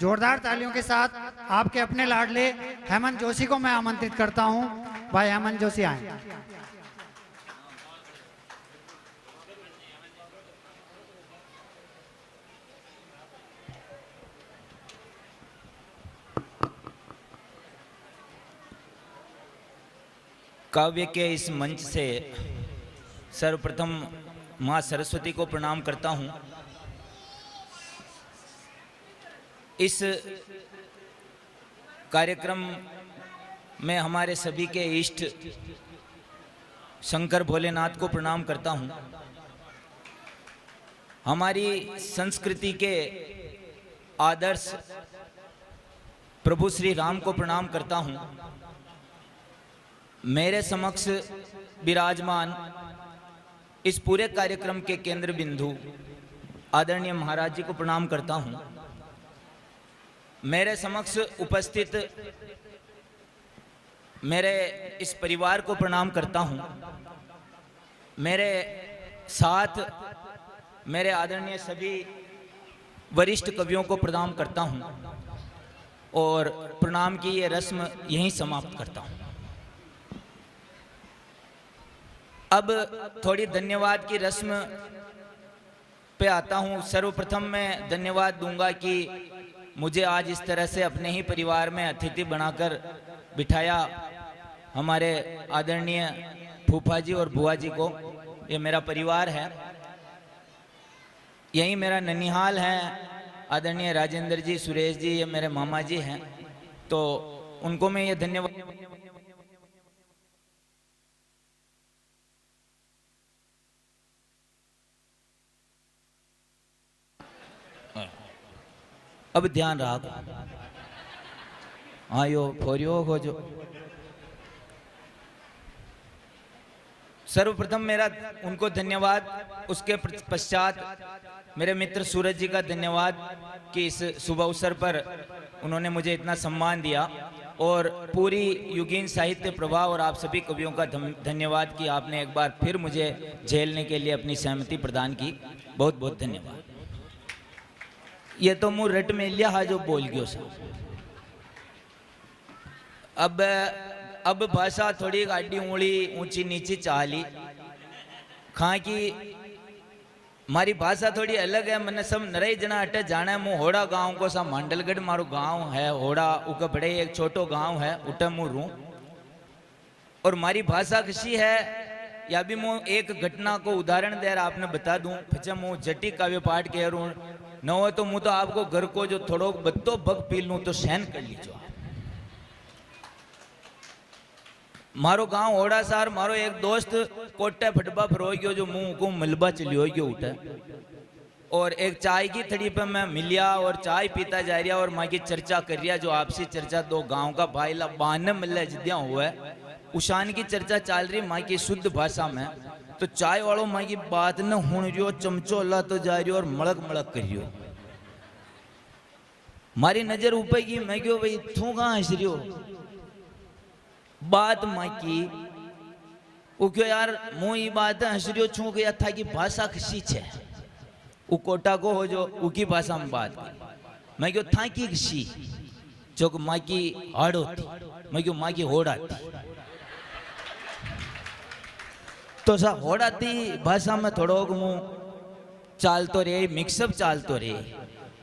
जोरदार तालियों के साथ आपके अपने लाडले हेमंत जोशी को मैं आमंत्रित करता हूं। भाई हेमंत जोशी आए। काव्य के इस मंच से सर्वप्रथम मां सरस्वती को प्रणाम करता हूं। इस कार्यक्रम में हमारे सभी के इष्ट शंकर भोलेनाथ को प्रणाम करता हूं। हमारी संस्कृति के आदर्श प्रभु श्री राम को प्रणाम करता हूं। मेरे समक्ष विराजमान इस पूरे कार्यक्रम के केंद्र बिंदु आदरणीय महाराज जी को प्रणाम करता हूं। मेरे समक्ष उपस्थित मेरे इस परिवार को प्रणाम करता हूं। मेरे साथ मेरे आदरणीय सभी वरिष्ठ कवियों को प्रणाम करता हूं और प्रणाम की ये रस्म यहीं समाप्त करता हूं। अब थोड़ी धन्यवाद की रस्म पे आता हूं। सर्वप्रथम मैं धन्यवाद दूंगा कि मुझे आज इस तरह से अपने ही परिवार में अतिथि बनाकर बिठाया हमारे आदरणीय फूफा जी और बुआ जी को। ये मेरा परिवार है, यही मेरा ननिहाल है। आदरणीय राजेंद्र जी, सुरेश जी, ये मेरे मामा जी हैं, तो उनको मैं ये धन्यवाद। अब ध्यान रख, आयो फोरियो हो जो। सर्वप्रथम मेरा उनको धन्यवाद, उसके पश्चात मेरे मित्र सूरज जी का धन्यवाद कि इस शुभ अवसर पर उन्होंने मुझे इतना सम्मान दिया, और पूरी युगीन साहित्य प्रभाव और आप सभी कवियों का धन्यवाद कि आपने एक बार फिर मुझे झेलने के लिए अपनी सहमति प्रदान की। बहुत बहुत धन्यवाद। ये तो मुँह रट में लिया जो बोल गयो सा। अब भाषा थोड़ी गाड़ी उंगली ऊंची नीची चाली खां की मारी भाषा थोड़ी अलग है। मैंने सब नरई जना अटे जाना है। मुँह होड़ा गांव को सा मांडलगढ़ मारो गांव है। होड़ा उका बड़े एक छोटो गांव है, उटे मुँह रू। और मारी भाषा कशी है या भी मुँह एक घटना को उदाहरण दे आपने बता दूं। फिर मुँह जटी काव्य पाठ कह रू न हो तो मुँह तो आपको घर को जो थोड़ो बत्तो बग पी लूँ तो सहन कर लीजो। मारो गांव होड़ा सार, मारो एक दोस्त कोटे फटबा फरो गयो जो मुंह को मलबा चलियो गयो उठे। और एक चाय की थड़ी पे मैं मिलिया और चाय पीता जा रहा और माँ की चर्चा कर रिया, जो आपसी चर्चा दो गांव का भाई ला बान मिल जिद्या हुआ है उशान की चर्चा चल रही माँ की शुद्ध भाषा में। तो चाय वालों माँ की बात न हुण रियो, चमचो ला तो जा रही और मड़क मड़क कर रियो। मारी नजर ऊपर की, मैं क्यों भाई तू कहाँ हंस रियो। बात माँ की वो क्यों यार मुँह ये बात हंस रियो छू गया था कि भाषा किसी छे वो कोटा को हो जो उकी भाषा में बात की। मैं क्यों था कि किसी जो माँ की हाड़ो थी, मैं क्यों माँ की होड़ा थी। तो सा होड़ा थी भाषा में थोड़ो मुँह चाल तो रे, मिक्सअप चाल तो रे।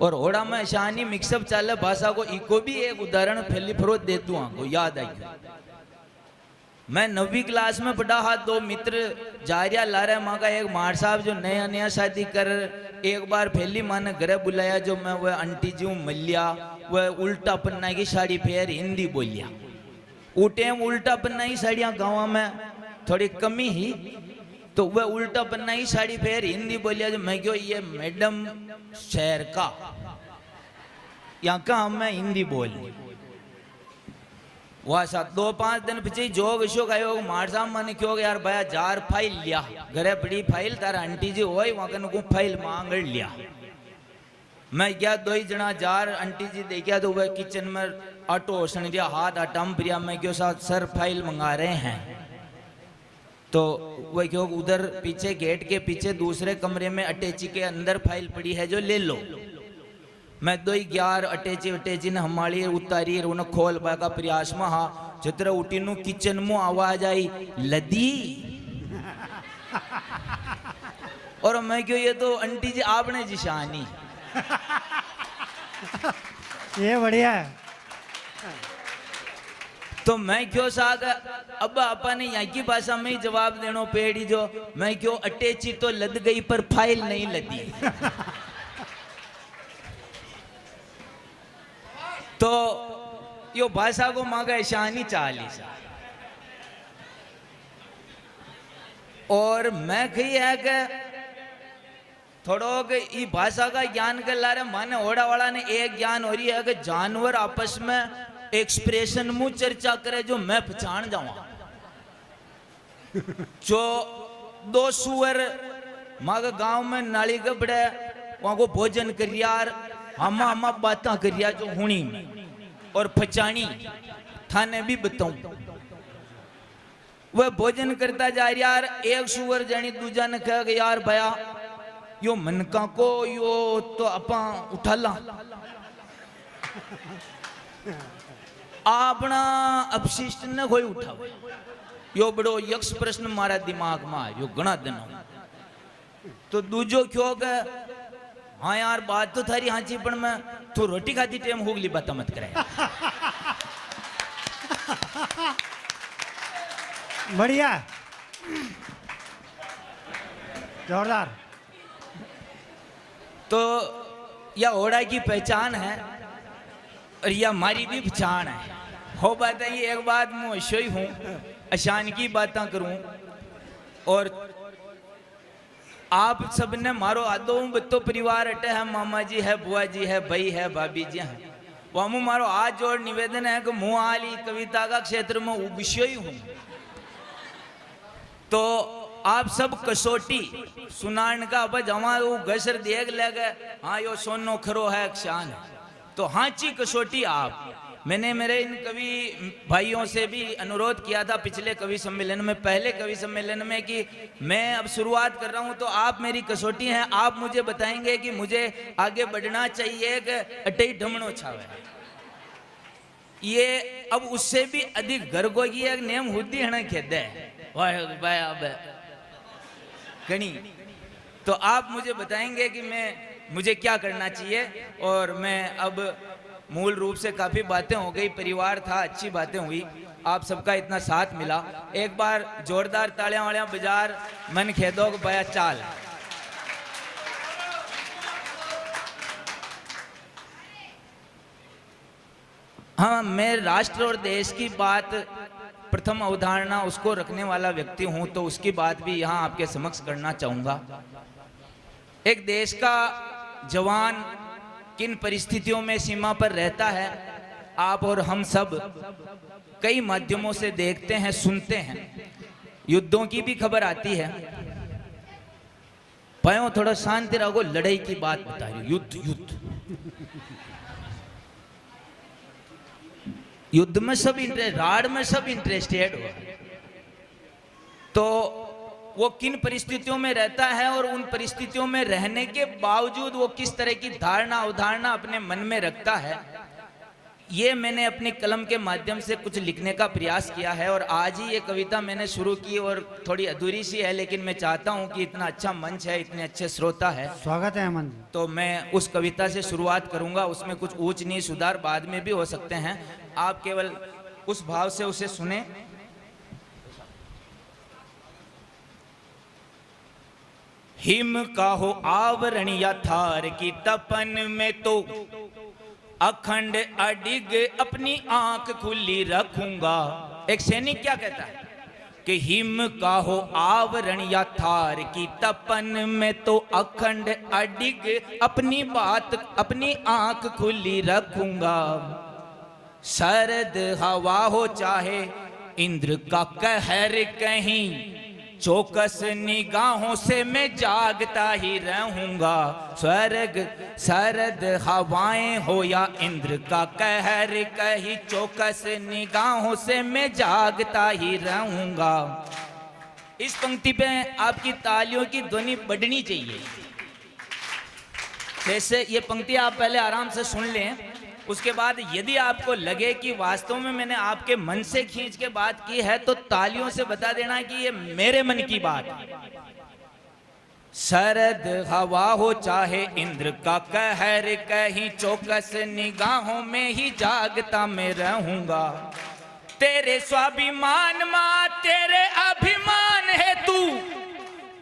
और होड़ा में शानी मिक्सअप चाले भाषा को इको भी एक उदाहरण फैली फरोत दे दूँ आपको याद आई। मैं 9वीं क्लास में पढ़ा हा, दो मित्र जारिया ला रहे माँ का। एक मार साहब जो नया नया शादी कर एक बार फैली माँ ने घरे बुलाया, जो मैं वह आंटी जी मलिया वह उल्टा पन्ना की साड़ी फेर हिंदी बोलिया। उठे उल्टा पन्ना की साड़ियाँ गाँव में थोड़ी कमी ही, तो वह उल्टा पन्ना की साड़ी फेर हिंदी बोलिया। जो मैं क्यों ये मैडम शहर का यहाँ का मैं हिंदी बोल वह सा 2-5 दिन पीछे जो विशो गयो मार साहब मैंने क्यों यार भैया जार फाइल लिया घरे बड़ी फाइल तारा आंटी जी हो वहां को फाइल मांग लिया। मैं गया 2 ही जना जार आंटी जी देखा तो वह किचन में आटो सन दिया हाथ आटम प्रिया। मैं क्यों साथ सर फाइल मंगा रहे हैं। तो वह क्यों उधर पीछे गेट के पीछे दूसरे कमरे में अटैची के अंदर फाइल पड़ी है जो ले लो। मैं 2011 अटैची ने हमारी उतारी उन्हें खोल पाएगा प्रयास में हाँ जितने उठी नु किचन में आवाज आई लदी और मैं क्यों ये तो आंटी जी आपने जी शानी ये बढ़िया है। तो मैं क्यों साग अब आपा ने यहाँ की भाषा में ही जवाब देनो पेड़ी जो मैं क्यों अटैची तो लद गई पर फाइल नहीं लदी। तो यो भाषा को मांगा शानी चालीस और मैं कही है कि थोड़ो ई भाषा का ज्ञान कर ला रहे माने ओड़ा वाला ने एक ज्ञान हो रही है कि जानवर आपस में एक्सप्रेशन मुंह चर्चा करे जो मैं पहचान जाऊं। जो दो सुअर मागे गांव में नाली गबड़े वहां को भोजन करियार हमा बातें करिया जो हुणी और पहचानी थाने भी बताऊं वह भोजन करता जा रहा यार एक सुअर जानी दूजा ने कहा कि यार भया यो मनका को यो तो अपा उठा ला अपना अपशिष्ट ने कोई उठाओ यो बड़ो यक्ष प्रश्न मारा दिमाग में यो घना दिन तो दूजो क्यों के हाँ यार बात तो थारी हाँ पर मैं तो रोटी खाती टाइम होगली बात मत करे। बढ़िया जोरदार। तो यह ओड़ा की पहचान है और यह हमारी भी पहचान है। हो बात है एक बात मैं अशोई हूँ अशान की बातें करूं और आप सबने मारो आदो बत्तो परिवार अटे है मामा जी है बुआ जी है भाई है भाभी जी है वामू मारो आज जोड़ निवेदन है कि मुँह आली कविता का क्षेत्र में विषय हूँ तो आप सब कसौटी सुनान का अब जमा वो घसर देख लेगा हाँ यो सोनो खरो है शान तो हाँ ची कसौटी आप मैंने मेरे इन कवि भाइयों से भी अनुरोध किया था पिछले कवि सम्मेलन में पहले कवि सम्मेलन में कि मैं अब शुरुआत कर रहा हूं तो आप मेरी कसौटी हैं आप मुझे बताएंगे कि मुझे आगे बढ़ना चाहिए कि अटई ढमणो छावे ये अब उससे भी अधिक घर को की एक नेम हुद्दी है खेद कणी तो आप मुझे बताएंगे कि मुझे क्या करना चाहिए और मैं अब मूल रूप से काफी बातें हो गई परिवार था अच्छी बातें हुई आप सबका इतना साथ मिला एक बार जोरदार तालियां वालियां बाजार मन खेदोग बया चाल। हाँ मैं राष्ट्र और देश की बात प्रथम अवधारणा उसको रखने वाला व्यक्ति हूं तो उसकी बात भी यहां आपके समक्ष करना चाहूंगा। एक देश का जवान किन परिस्थितियों में सीमा पर रहता है आप और हम सब कई माध्यमों से देखते हैं सुनते हैं युद्धों की भी खबर आती है भयो थोड़ा शांति रहो लड़ाई की बात बता रही युद्ध युद्ध में सब राड में सब इंटरेस्टेड हो तो वो किन परिस्थितियों में रहता है और उन परिस्थितियों में रहने के बावजूद वो किस तरह की धारणा अवधारणा अपने मन में रखता है ये मैंने अपनी कलम के माध्यम से कुछ लिखने का प्रयास किया है और आज ही ये कविता मैंने शुरू की और थोड़ी अधूरी सी है लेकिन मैं चाहता हूं कि इतना अच्छा मंच है इतने अच्छे श्रोता है स्वागत है अमन तो मैं उस कविता से शुरुआत करूंगा उसमें कुछ ऊंच नीच सुधार बाद में भी हो सकते हैं आप केवल उस भाव से उसे सुने। हिम का हो आवरण या थार की तपन में तो अखंड अडिग अपनी आंख खुली रखूंगा। एक सैनिक क्या कहता है कि हिम का हो आवरण या थार की तपन में तो अखंड अडिग अपनी बात अपनी आंख खुली रखूंगा। शरद हवा हो चाहे इंद्र का कहर कहीं चौकस निगाहों से मैं जागता ही रहूंगा। स्वर्ग शरद हवाएं हो या इंद्र का कहर कहीं चौकस निगाहों से मैं जागता ही रहूंगा। इस पंक्ति पे आपकी तालियों की ध्वनि बढ़नी चाहिए जैसे ये पंक्ति आप पहले आराम से सुन लें, उसके बाद यदि आपको लगे कि वास्तव में मैंने आपके मन से खींच के बात की है तो तालियों से बता देना कि ये मेरे मन की बात है। शरद हवा हो चाहे इंद्र का कहर, कहीं चौकस निगाहों में ही जागता मैं रहूंगा। तेरे स्वाभिमान मां तेरे अभिमान है तू,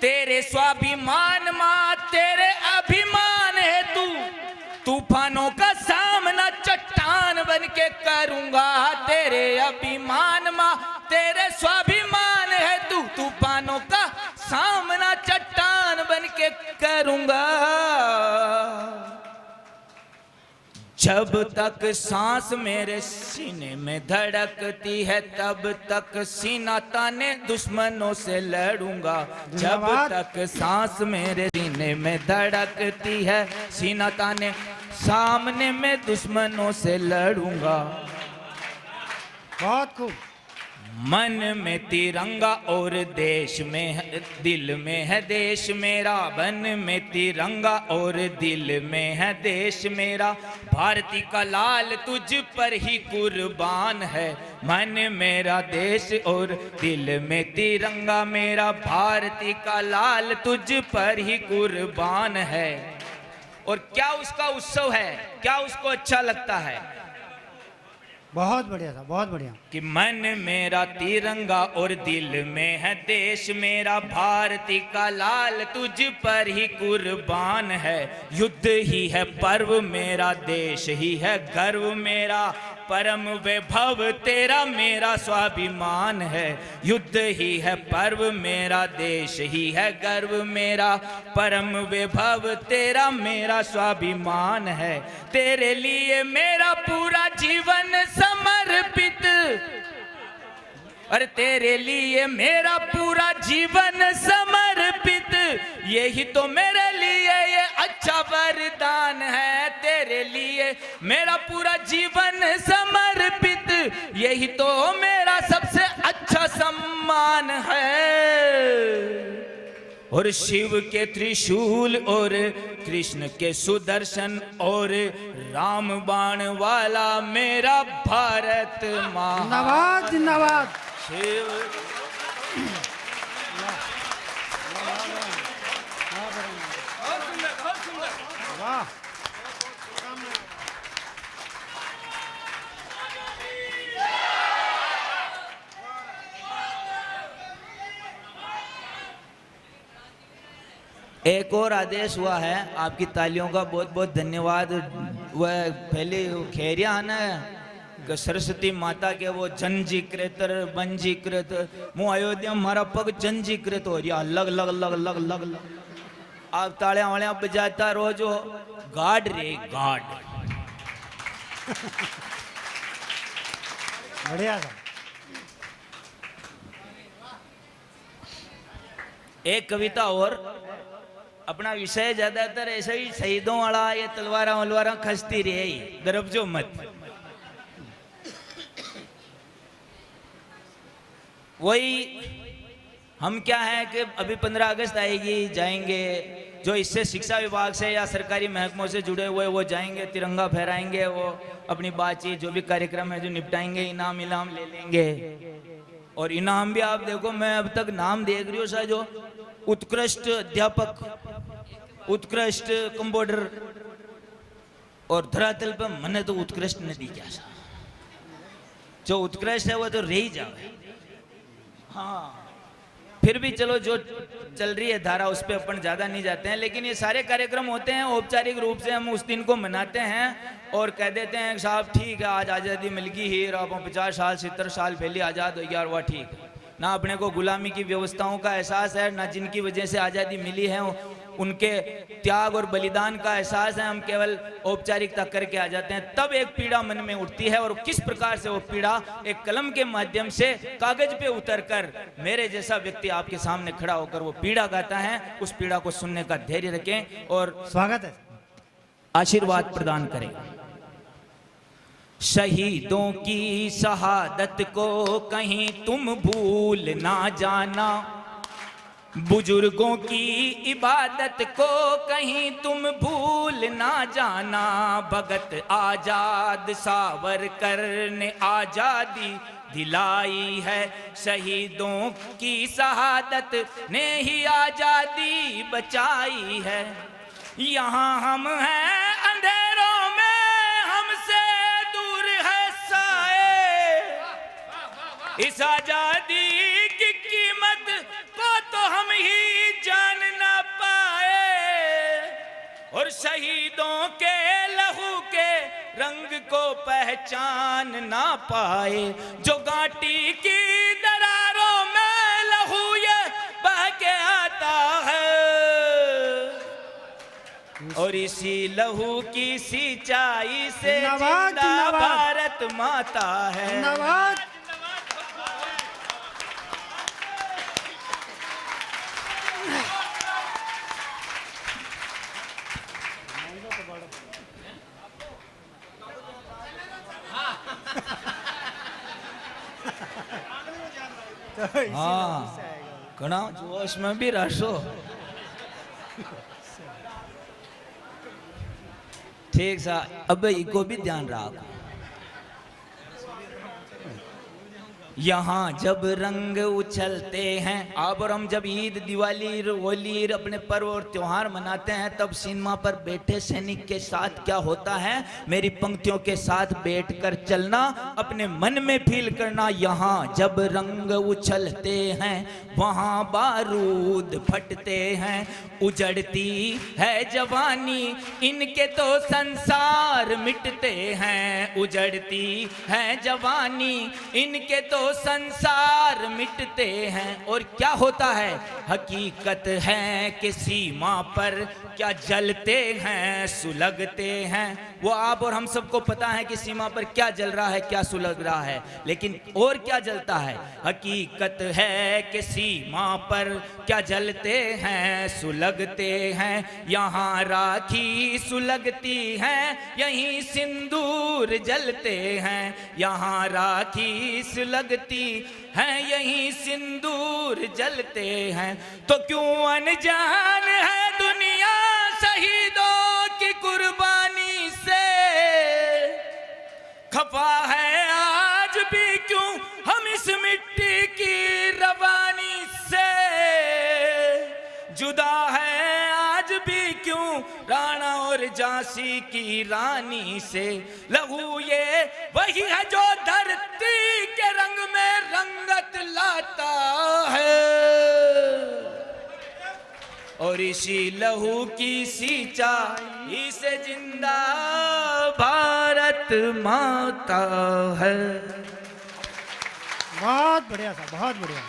तेरे स्वाभिमान मां तेरे अभिमान है तू। तूफानों का सामना चट्टान बन के करूंगा, तेरे अभिमान मां तेरे स्वाभिमान है तू। तूफानों का सामना चट्टान बन के करूंगा। जब तक सांस मेरे सीने में धड़कती है तब तक सीना ताने दुश्मनों से लड़ूंगा। जब तक सांस मेरे सीने में धड़कती है सीना ताने सामने में दुश्मनों से लड़ूंगा। बहुत खूब। मन में तिरंगा और देश में है, दिल में है देश मेरा। मन में तिरंगा और दिल में है देश मेरा। भारती का लाल तुझ पर ही कुर्बान है। मन मेरा देश और दिल में तिरंगा मेरा। भारती का लाल तुझ पर ही कुर्बान है। और क्या उसका उत्सव है, क्या उसको अच्छा लगता है? बहुत बढ़िया था, बहुत बढ़िया। कि मन मेरा तिरंगा और दिल में है देश मेरा। भारती का लाल तुझ पर ही कुर्बान है। युद्ध ही है पर्व मेरा, देश ही है गर्व मेरा। परम वैभव तेरा मेरा स्वाभिमान है। युद्ध ही है पर्व मेरा, देश ही है गर्व मेरा। परम वैभव तेरा मेरा स्वाभिमान है। तेरे लिए मेरा पूरा जीवन समर्पित। अरे तेरे लिए मेरा पूरा जीवन समर्पित। यही तो मेरे लिए ये अच्छा वरदान है। तेरे लिए मेरा पूरा जीवन समर्पित। यही तो मेरा सबसे अच्छा सम्मान है। और शिव के त्रिशूल और कृष्ण के सुदर्शन और राम बाण वाला मेरा भारत माँ। जिंदाबाद जिंदाबाद। शिव वाह। एक और आदेश हुआ है, आपकी तालियों का बहुत बहुत धन्यवाद। वह पहले खैरिया है ना सरस्वती माता के वो जनजीकृत पंजीकृत मु अयोध्या मारा पग जनजीकृत हो रहा लग लग लग लग लग लग। आप तालियां वालियां बजाता रहो जो गाड रे गाड। बढ़िया था। एक कविता और, अपना विषय ज्यादातर ऐसे ही शहीदों वाला, ये तलवारा वलवारा खसती रही, दरबजो मत। वही हम क्या है कि अभी 15 अगस्त आएगी, जाएंगे जो इससे शिक्षा विभाग से या सरकारी महकमों से जुड़े हुए वो जाएंगे, तिरंगा फहराएंगे, वो अपनी बातचीत जो भी कार्यक्रम है जो निपटाएंगे, इनाम इनाम ले लेंगे। और इनाम भी आप देखो, मैं अब तक नाम देख रही हूँ सर, जो उत्कृष्ट अध्यापक, उत्कृष्ट कंप्यूटर, और धरातल पर मने तो उत्कृष्ट नहीं क्या सा। जो उत्कृष्ट है वो तो रह जाए। हाँ फिर भी चलो जो चल रही है धारा उस पर अपन ज्यादा नहीं जाते हैं, लेकिन ये सारे कार्यक्रम होते हैं औपचारिक रूप से, हम उस दिन को मनाते हैं और कह देते हैं साहब ठीक है आज आज़ादी मिल गई ही, और 50 साल 70 साल पहले आज़ाद हो गया और वह ठीक है ना। अपने को गुलामी की व्यवस्थाओं का एहसास है ना, जिनकी वजह से आज़ादी मिली है उनके त्याग और बलिदान का एहसास है। हम केवल औपचारिकता करके आ जाते हैं, तब एक पीड़ा मन में उठती है। और किस प्रकार से वो पीड़ा एक कलम के माध्यम से कागज पे उतरकर मेरे जैसा व्यक्ति आपके सामने खड़ा होकर वो पीड़ा गाता है, उस पीड़ा को सुनने का धैर्य रखें और स्वागत है, आशीर्वाद प्रदान करें। शहीदों की शहादत को कहीं तुम भूल ना जाना, बुजुर्गों की इबादत को कहीं तुम भूल ना जाना। भगत आजाद सावरकर ने आजादी दिलाई है, शहीदों की शहादत ने ही आजादी बचाई है। यहाँ हम हैं अंधेरों में, हमसे दूर है साए, इस आजादी की कीमत को तो हम ही जान ना पाए, और शहीदों के लहू के रंग को पहचान ना पाए। जो घाटी की दरारों में लहू ये बह के आता है, और इसी लहू की सिंचाई से जिंदा भारत माता है। हाँ, घना जोश में भी रहो। ठीक सा, अब इको भी ध्यान रखो। यहाँ जब रंग उछलते हैं, अब और हम जब ईद, दिवाली, होली अपने पर्व और त्योहार मनाते हैं, तब सिनेमा पर बैठे सैनिक के साथ क्या होता है, मेरी पंक्तियों के साथ बैठकर चलना, अपने मन में फील करना। यहाँ जब रंग उछलते हैं, वहाँ बारूद फटते हैं, उजड़ती है जवानी, इनके तो संसार मिटते हैं। उजड़ती है जवानी, इनके तो संसार मिटते हैं। और क्या होता है, हकीकत है कि सीमा पर क्या जलते हैं, सुलगते हैं। वो आप और हम सबको पता है कि सीमा पर क्या जल रहा है, क्या सुलग रहा है, लेकिन और क्या जलता है। हकीकत है कि सीमा पर क्या जलते हैं, सुलगते हैं। यहाँ राखी सुलगती है, यहीं सिंदूर जलते हैं। यहाँ राखी सुलगती है, यहीं सिंदूर जलते हैं। तो क्यों अनजान है दुनिया शहीदों की कुर्बानी से, खफा है आज भी क्यों हम इस मिट्टी की रवानी से, जुदा है आज भी क्यों राणा और झांसी की रानी से। लहू ये वही है जो धरती के रंग में रंगत लाता है, और इसी लहू की सिंचाई से जिंदा भारत माता है। बहुत बढ़िया साहब, बहुत बढ़िया।